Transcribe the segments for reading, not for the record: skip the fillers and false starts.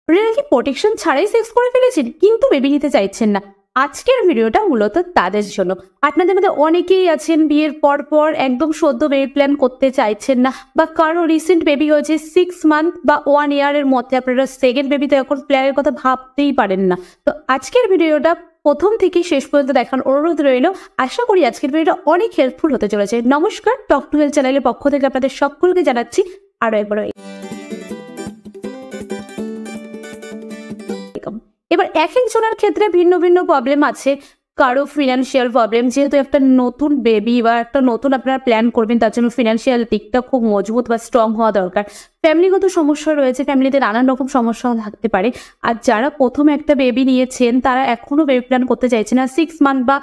আপনারা কি প্রোটেকশন ছাড়াই সেক্স করে ফেলেছেন কিন্তু বেবি নিতে চাইছেন না? আজকের ভিডিওটা মূলত তাদের জন্য। আপনাদের মধ্যে অনেকেই আছেন বিয়ের পর পর একদম সদ্য বেবি প্ল্যান করতে চাইছেন না, বা কারো রিসেন্ট বেবি হয়েছে 6 মান্থ বা 1 ইয়ারের মধ্যে, আপনারা সেকেন্ড বেবিতে এখন প্ল্যানের কথা ভাবতেই পারেন না। তো আজকের ভিডিওটা প্রথম থেকে শেষ পর্যন্ত দেখার অনুরোধ রইল। আশা করি আজকের ভিডিওটা অনেক হেল্পফুল হতে চলেছে। নমস্কার, টক টু হেলথ চ্যানেলের পক্ষ থেকে আপনাদের সকলকে জানাচ্ছি আরো একবার। এবার এক একজনের ক্ষেত্রে ভিন্ন ভিন্ন প্রবলেম আছে। কারো ফিনান্সিয়াল প্রবলেম, যেহেতু একটা নতুন বেবি বা একটা নতুন আপনারা প্ল্যান করবেন, তার জন্য ফিনান্সিয়াল দিকটা খুব মজবুত বা স্ট্রং হওয়া দরকার। ফ্যামিলিগত সমস্যা রয়েছে, ফ্যামিলিতে নানান রকম সমস্যা থাকতে পারে। আর যারা প্রথমে একটা বেবি নিয়েছেন তারা এখনো বেবি প্ল্যান করতে চাইছে না, 6 মান্থ বা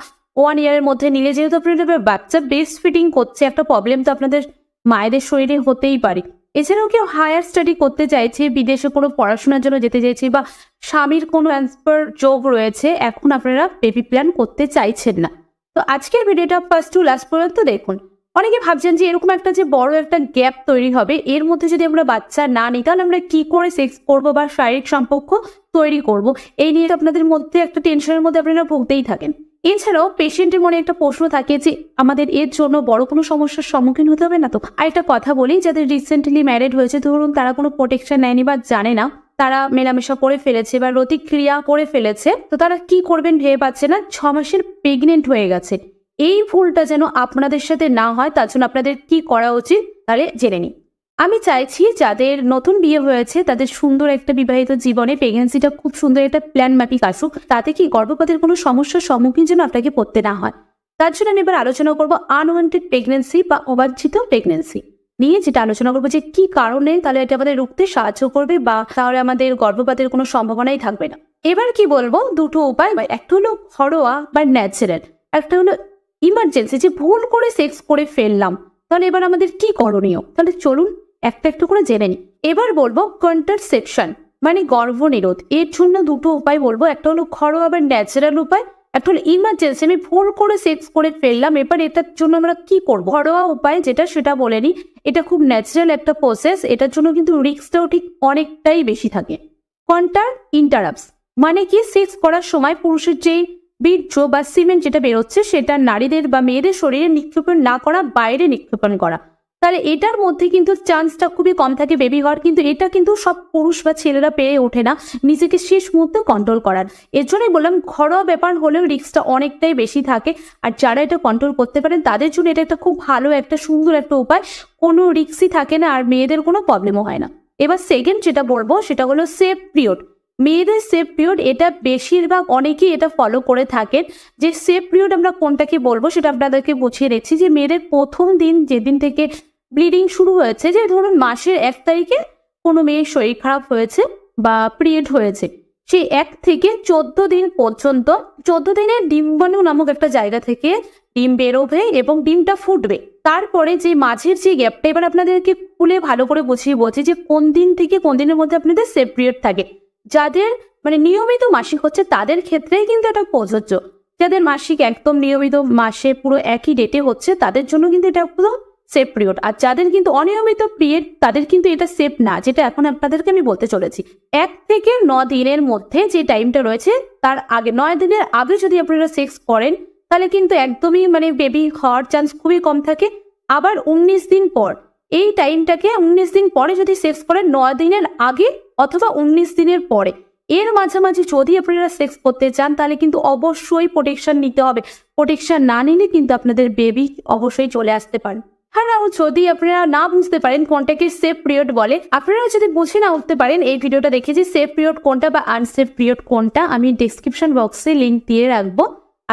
1 ইয়ারের মধ্যে নিলে, যেহেতু আপনাদের বাচ্চা ব্রেস্ট ফিডিং করছে, একটা প্রবলেম তো আপনাদের মায়েদের শরীরে হতেই পারে। এছাড়াও কেউ হায়ার স্টাডি করতে চাইছে, বিদেশে কোনো পড়াশোনার জন্য যেতে চাইছে, বা স্বামীর কোনো ট্রান্সফার যোগ রয়েছে, এখন আপনারা বেবি প্ল্যান করতে চাইছেন না। তো আজকের ভিডিওটা ফার্স্ট টু লাস্ট পর্যন্ত দেখুন। অনেকে ভাবছেন যে এরকম একটা যে বড় একটা গ্যাপ তৈরি হবে, এর মধ্যে যদি আমরা বাচ্চা না নিই তাহলে আমরা কি করে সেক্স করবো বা শারীরিক সম্পর্ক তৈরি করব, এই নিয়ে আপনাদের মধ্যে একটা টেনশনের মধ্যে আপনারা ভুগতেই থাকেন। এছাড়াও পেশেন্টের মনে একটা প্রশ্ন থাকে যে আমাদের এর জন্য বড় কোনো সমস্যার সম্মুখীন হতে হবে না তো? আর একটা কথা বলি, যাদের রিসেন্টলি ম্যারিড হয়েছে, ধরুন তারা কোনো প্রোটেকশন নেয়নি বা জানে না, তারা মেলামেশা করে ফেলেছে বা রতিক্রিয়া করে ফেলেছে, তো তারা কি করবেন ভেবে পাচ্ছে না, 6 মাসের প্রেগনেন্ট হয়ে গেছে। এই ভুলটা যেন আপনাদের সাথে না হয় তার জন্য আপনাদের কি করা উচিত তাহলে জেনে নিই। আমি চাইছি যাদের নতুন বিয়ে হয়েছে তাদের সুন্দর একটা বিবাহিত জীবনে প্রেগনেন্সিটা খুব সুন্দর একটা প্ল্যান মাফিক আসুক, তাতে কি গর্ভপাতের কোনো সমস্যার সম্মুখীন যেন আপনাকে পড়তে না হয়। তার জন্য আমি এবার আলোচনা করবো আনওয়ান্টেড প্রেগনেন্সি বা অবাঞ্ছিত প্রেগনেন্সি নিয়ে, যেটা আলোচনা করবো যে কি কারণে তাহলে এটা আমাদের রুখতে সাহায্য করবে, বা তাহলে আমাদের গর্ভপাতের কোনো সম্ভাবনাই থাকবে না। এবার কি বলবো, দুটো উপায়, একটা হলো ঘরোয়া বা ন্যাচারাল, একটা হলো ইমার্জেন্সি, যে ভুল করে সেক্স করে ফেললাম, তাহলে এবার আমাদের কি করণীয়, তাহলে চলুন একটা একটা করে জেনে নিই। এবার বলবো কন্ট্রাসেপশন মানে গর্ভনিরোধ, এর জন্য দুটো উপায় বলবো, একটা হলো ঘরোয়া বা ন্যাচারাল উপায়, একটা হলো ইমার্জেন্সি, আমি ভুল করে সেক্স করে ফেললাম, এবার এটার জন্য আমরা কি করবো। ঘরোয়া উপায় যেটা সেটা বলে নিই, এটা খুব ন্যাচারাল একটা প্রসেস, এটার জন্য কিন্তু রিস্কটাও ঠিক অনেকটাই বেশি থাকে। কন্টার ইন্টারাপ্টস মানে কি, সেক্স করার সময় পুরুষের যেই বীর্য বা সিমেন্ট যেটা বেরোচ্ছে সেটা নারীদের বা মেয়েদের শরীরে নিক্ষেপণ না করা, বাইরে নিক্ষেপণ করা, তাহলে এটার মধ্যে কিন্তু চান্সটা খুবই কম থাকে বেবি হওয়ার। কিন্তু এটা কিন্তু সব পুরুষ বা ছেলেরা পেরে ওঠে না নিজেকে শেষ মুহূর্তে কন্ট্রোল করার। এর জন্যই বললাম ঘরোয়া ব্যাপার হলেও রিস্কটা অনেকটাই বেশি থাকে, আর যারা এটা কন্ট্রোল করতে পারেন তাদের জন্য এটা একটা খুব ভালো একটা সুন্দর একটা উপায়, কোনো রিস্কই থাকে না আর মেয়েদের কোনো প্রবলেমও হয় না। এবার সেকেন্ড যেটা বলবো সেটা হলো সেফ পিরিয়ড। মেয়েদের সেফ পিরিয়ড, এটা বেশিরভাগ অনেকেই এটা ফলো করে থাকেন। যে সেফ পিরিয়ড আমরা কোনটাকে বলবো সেটা আপনাদেরকে বুঝিয়ে দিচ্ছি, যে মেয়েদের প্রথম দিন যেদিন থেকে ব্লিডিং শুরু হয়েছে, যে ধরুন মাসের 1 তারিখে কোনো মেয়ের শরীর খারাপ হয়েছে বা পিরিয়ড হয়েছে, সেই 1 থেকে 14 দিন পর্যন্ত, 14 দিনে ডিম্বাণু নামক একটা জায়গা থেকে ডিম বেরোবে এবং ডিমটা ফুটবে। তারপরে যে মাঝের যে গ্যাপটা, এবার আপনাদেরকে খুলে ভালো করে বুঝিয়ে বলছি যে কোন দিন থেকে কোন দিনের মধ্যে আপনাদের সেফ পিরিয়ড থাকে। যাদের মানে নিয়মিত মাসিক হচ্ছে তাদের ক্ষেত্রেই কিন্তু এটা প্রযোজ্য। যাদের মাসিক একদম নিয়মিত মাসে পুরো একই ডেটে হচ্ছে তাদের জন্য কিন্তু এটা পুরো সেফ পিরিয়ড। আর যাদের কিন্তু অনিয়মিত পিরিয়ড তাদের কিন্তু এটা সেফ না, যেটা এখন আপনাদেরকে আমি বলতে চলেছি। 1 থেকে 9 দিনের মধ্যে যে টাইমটা রয়েছে, তার আগে 9 দিনের আগে যদি আপনারা সেক্স করেন তাহলে কিন্তু একদমই মানে বেবি হওয়ার চান্স খুবই কম থাকে। আবার 19 দিন পর, এই টাইমটাকে 19 দিন পরে যদি সেক্স করেন, 9 দিনের আগে অথবা 19 দিনের পরে, এর মাঝামাঝি যদি আপনারা সেক্স করতে চান তাহলে কিন্তু অবশ্যই প্রোটেকশন নিতে হবে। প্রোটেকশন না নিলে কিন্তু আপনাদের বেবি অবশ্যই চলে আসতে পারে। হ্যাঁ, যদি আপনারা না বুঝতে পারেন কোনটাকে সেফ পিরিয়ড বলে, আপনারা যদি বুঝে না উঠতে পারেন এই ভিডিওটা দেখে যে সেফ পিরিয়ড কোনটা বা আনসেফ পিরিয়ড কোনটা, আমি ডিসক্রিপশন বক্সে লিঙ্ক দিয়ে রাখবো,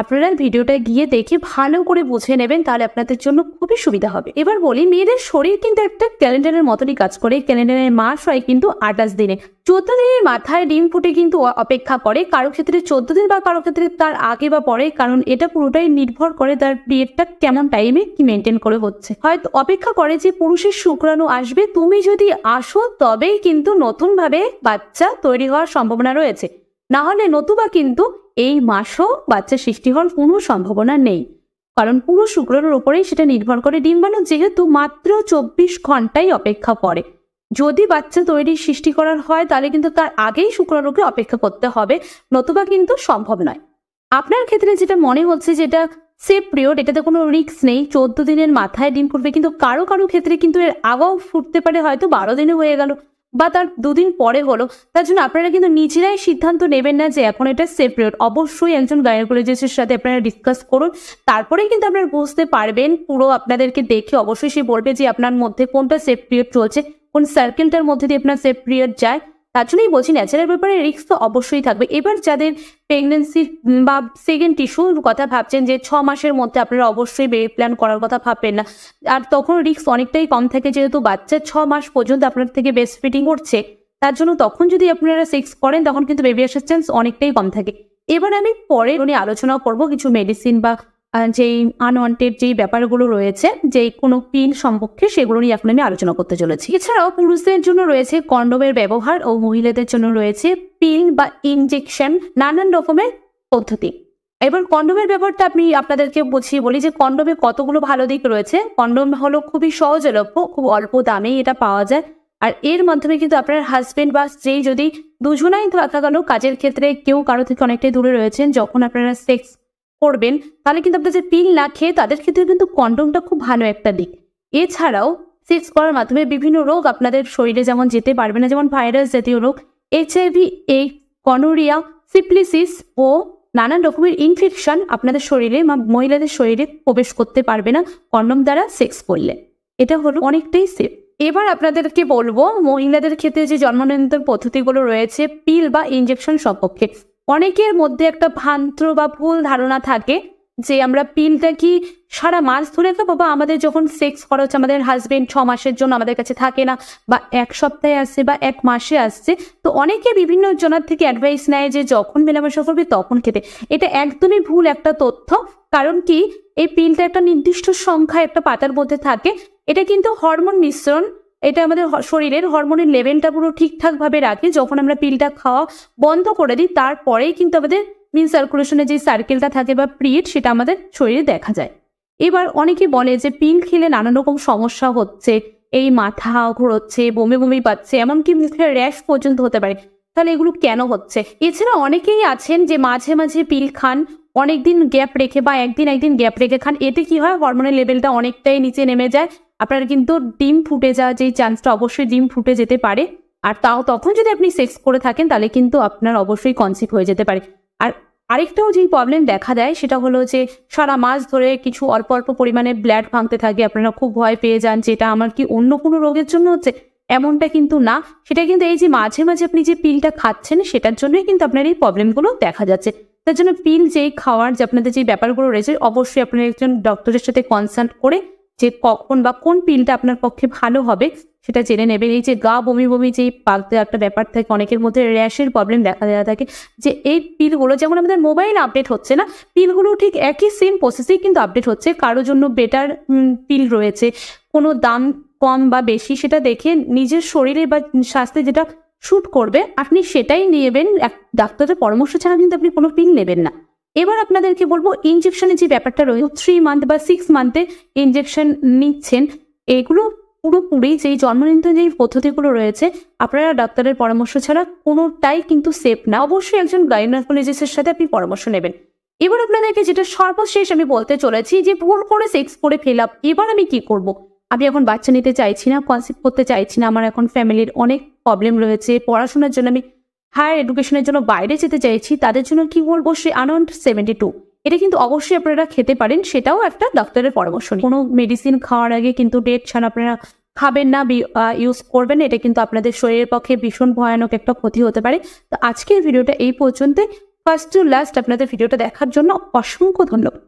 আপনারা ভিডিওটা গিয়ে দেখে ভালো করে বুঝে নেবেন, তাহলে আপনাদের জন্য খুবই সুবিধা হবে। এবার বলি, মেয়েদের শরীর কিন্তু একটা ক্যালেন্ডারের মতনই কাজ করে। ক্যালেন্ডারের মাস হয় কিন্তু 28 দিনে। 14 দিনের মাথায় ডিম ফুটে কিন্তু অপেক্ষা করে, কারো ক্ষেত্রে 14 দিন বা কারো ক্ষেত্রে তার আগে বা পরে, কারণ এটা পুরোটাই নির্ভর করে তার পিরিয়ডটা কেমন টাইমে কি মেনটেন করে হচ্ছে। হয়তো অপেক্ষা করে যে পুরুষের শুক্রাণু আসবে, তুমি যদি আসো তবেই কিন্তু নতুন ভাবে বাচ্চা তৈরি হওয়ার সম্ভাবনা রয়েছে, না হলে নতুবা কিন্তু এই মাসও বাচ্চা সৃষ্টি হওয়ার কোনো সম্ভাবনা নেই, কারণ পুরো শুক্রাণুর উপরেই সেটা নির্ভর করে। ডিম্বাণু যেহেতু মাত্র 24 ঘন্টাই অপেক্ষা করে, যদি বাচ্চা তৈরির সৃষ্টি করার হয় তাহলে কিন্তু তার আগেই শুক্রাণুকে অপেক্ষা করতে হবে, নতুবা কিন্তু সম্ভব নয়। আপনার ক্ষেত্রে যেটা মনে হচ্ছে যেটা সেফ পিরিয়ড, এটাতে কোনো রিস্ক নেই, 14 দিনের মাথায় ডিম ফুটবে, কিন্তু কারো কারো ক্ষেত্রে কিন্তু এর আগেও ফুটতে পারে, হয়তো 12 দিনে হয়ে গেল বা তার 2 দিন পরে হলো। তার জন্য আপনারা কিন্তু নিজেরাই সিদ্ধান্ত নেবেন না যে এখন এটা সেফ পিরিয়ড। অবশ্যই একজন গাইনোকোলজিস্টের সাথে আপনারা ডিসকাস করুন, তারপরেই কিন্তু আপনারা বুঝতে পারবেন। পুরো আপনাদেরকে দেখে অবশ্যই সে বলবে যে আপনার মধ্যে কোনটা সেফ পিরিয়ড চলছে, কোন সার্কেলটার মধ্যে দিয়ে আপনার সেফ পিরিয়ড যায়। তার জন্যই বলছি ন্যাচারাল ব্যাপারে রিস্ক তো অবশ্যই থাকবে। এবার যাদের প্রেগনেন্সি বা সেকেন্ড টিস্যুর কথা ভাবছেন যে 6 মাসের মধ্যে, আপনারা অবশ্যই বেবি প্ল্যান করার কথা ভাববেন না। আর তখন রিস্ক অনেকটাই কম থাকে, যেহেতু বাচ্চা 6 মাস পর্যন্ত আপনার থেকে ব্রেস্ট ফিডিং করছে। তার জন্য তখন যদি আপনারা সেক্স করেন তখন কিন্তু বেবি আসার চান্স অনেকটাই কম থাকে। এবার আমি পরে নিয়ে আলোচনা করব কিছু মেডিসিন বা যেই আনওয়ান্টেড যেই ব্যাপারগুলো রয়েছে, যে কোনো পিল সম্পর্কে, সেগুলো নিয়ে এখন আমি আলোচনা করতে চলেছি। এছাড়াও পুরুষদের জন্য রয়েছে কন্ডোমের ব্যবহার ও মহিলাদের জন্য রয়েছে পিল বা ইনজেকশন, নানান রকমের পদ্ধতি। এবার কন্ডোমের ব্যাপারটা আমি আপনাদেরকে বুঝিয়ে বলি যে কন্ডোমে কতগুলো ভালো দিক রয়েছে। কন্ডোম হলো খুবই সহজলভ্য, খুব অল্প দামেই এটা পাওয়া যায়। আর এর মাধ্যমে কিন্তু আপনার হাজবেন্ড বা স্ত্রী, যদি দুজনাই থাকা গেল কাজের ক্ষেত্রে কেউ কারো থেকে অনেকটাই দূরে রয়েছেন, যখন আপনারা সেক্স করবেন তাহলে কিন্তু আপনাদের পিল না খেয়ে তাদের ক্ষেত্রে কিন্তু কন্ডোমটা খুব ভালো একটা দিক। এছাড়াও সেক্স করার মাধ্যমে বিভিন্ন রোগ আপনাদের শরীরে যেমন যেতে পারবে না, যেমন ভাইরাস জাতীয় রোগ, HIV, এইডস, গনোরিয়া, সিফিলিস ও নানান রকমের ইনফেকশন আপনাদের শরীরে বা মহিলাদের শরীরে প্রবেশ করতে পারবে না কন্ডোম দ্বারা সেক্স করলে। এটা হলো অনেকটাই সেফ। এবার আপনাদেরকে বলবো মহিলাদের ক্ষেত্রে যে জন্ম নিয়ন্ত্রণ পদ্ধতিগুলো রয়েছে পিল বা ইনজেকশন সম্পর্কে। অনেকের মধ্যে একটা ভ্রান্ত বা ভুল ধারণা থাকে যে আমরা পিলটা কি সারা মাস ধরে খাবো, বা আমাদের যখন সেক্স করা হচ্ছে আমাদের হাজবেন্ড 6 মাসের জন্য আমাদের কাছে থাকে না, বা 1 সপ্তাহে আসছে বা 1 মাসে আসছে, তো অনেকে বিভিন্ন জনের থেকে অ্যাডভাইস নেয় যে যখন মেলামেশা করবে তখন খেতে। এটা একদমই ভুল একটা তথ্য। কারণ কি, এই পিলটা একটা নির্দিষ্ট সংখ্যা একটা পাতার মধ্যে থাকে। এটা কিন্তু হরমোন মিশ্রণ, এটা আমাদের শরীরের হরমোনের লেভেলটা পুরো ঠিকঠাকভাবে রাখে। যখন আমরা পিলটা খাওয়া বন্ধ করে দিই তারপরেই কিন্তু আমাদের মিন সার্কুলেশনের যে সার্কেলটা থাকে বা পিরিয়ড, সেটা আমাদের শরীরে দেখা যায়। এবার অনেকে বলে যে পিল খেলে নানান রকম সমস্যা হচ্ছে, এই মাথা ঘুরোচ্ছে, বমি বমি পাচ্ছে, এমনকি মুখে র্যাশ পর্যন্ত হতে পারে। তাহলে এগুলো কেন হচ্ছে? এছাড়া অনেকেই আছেন যে মাঝে মাঝে পিল খান, অনেকদিন গ্যাপ রেখে বা একদিন গ্যাপ রেখে খান। এতে কি হয়, হরমোনের লেভেলটা অনেকটাই নিচে নেমে যায়। আপনার কিন্তু ডিম ফুটে যাওয়ার যেই চান্সটা, অবশ্যই ডিম ফুটে যেতে পারে। আর তাও তখন যদি আপনি সেক্স করে থাকেন তাহলে কিন্তু আপনার অবশ্যই কনসিভ হয়ে যেতে পারে। আর আরেকটাও যেই প্রবলেম দেখা দেয় সেটা হলো যে সারা মাস ধরে কিছু অল্প অল্প পরিমাণে ব্লাড ভাঙতে থাকে, আপনারা খুব ভয় পেয়ে যান যে এটা আমার কি অন্য কোনো রোগের জন্য হচ্ছে। এমনটা কিন্তু না, সেটা কিন্তু এই যে মাঝে মাঝে আপনি যে পিলটা খাচ্ছেন সেটার জন্যই কিন্তু আপনার এই প্রবলেমগুলো দেখা যাচ্ছে। তার জন্য পিল যেই খাওয়ার যে আপনাদের যে ব্যাপারগুলো রয়েছে, অবশ্যই আপনার একজন ডক্টরের সাথে কনসাল্ট করে যে কখন বা কোন পিলটা আপনার পক্ষে ভালো হবে সেটা জেনে নেবেন। এই যে গা বমি বমি যেই পাকতে একটা ব্যাপার থাকে, অনেকের মধ্যে র্যাশের প্রবলেম দেখা দেওয়া থাকে, যে এই পিলগুলো যেমন আমাদের মোবাইল আপডেট হচ্ছে না, পিলগুলো ঠিক একই সেম প্রসেসেই কিন্তু আপডেট হচ্ছে। কারোর জন্য বেটার পিল রয়েছে, কোনো দাম কম বা বেশি সেটা দেখে নিজের শরীরে বা স্বাস্থ্যে যেটা শুট করবে আপনি সেটাই নেবেন। ডাক্তারের পরামর্শ ছাড়া কিন্তু আপনি কোনো পিল নেবেন না। এবার আপনাদেরকে বলবো ইনজেকশনের যে ব্যাপারটা রয়েছে, 3 মান্থ বা 6 মান্থে ইনজেকশন নিচ্ছেন, এগুলো পুরোপুরি যেই জন্ম নিয়ন্ত্রণ যেই পদ্ধতিগুলো রয়েছে আপনারা ডাক্তারের পরামর্শ ছাড়া কোনোটাই কিন্তু সেফ না। অবশ্যই একজন গাইনোকোলজিস্টের সাথে আপনি পরামর্শ নেবেন। এবার আপনাদেরকে যেটা সর্বশেষ আমি বলতে চলেছি, যে ভুল করে সেক্স করে ফেলাম, এবার আমি কি করব? আমি এখন বাচ্চা নিতে চাইছি না, কনসিভ করতে চাইছি না, আমার এখন ফ্যামিলির অনেক প্রবলেম রয়েছে, পড়াশোনার জন্য আমি হায়ার এডুকেশনের জন্য বাইরে যেতে চাইছি, তাদের জন্য কি বলবো, সে আনন্দ 72 এটা কিন্তু অবশ্যই আপনারা খেতে পারেন, সেটাও একটা ডাক্তারের পরামর্শ। কোনো মেডিসিন খাওয়ার আগে কিন্তু ডেট ছাড়া আপনারা খাবেন না, ইউজ করবেন না। এটা কিন্তু আপনাদের শরীরের পক্ষে ভীষণ ভয়ানক একটা ক্ষতি হতে পারে। তো আজকের ভিডিওটা এই পর্যন্ত। ফার্স্ট টু লাস্ট আপনাদের ভিডিওটা দেখার জন্য অসংখ্য ধন্যবাদ।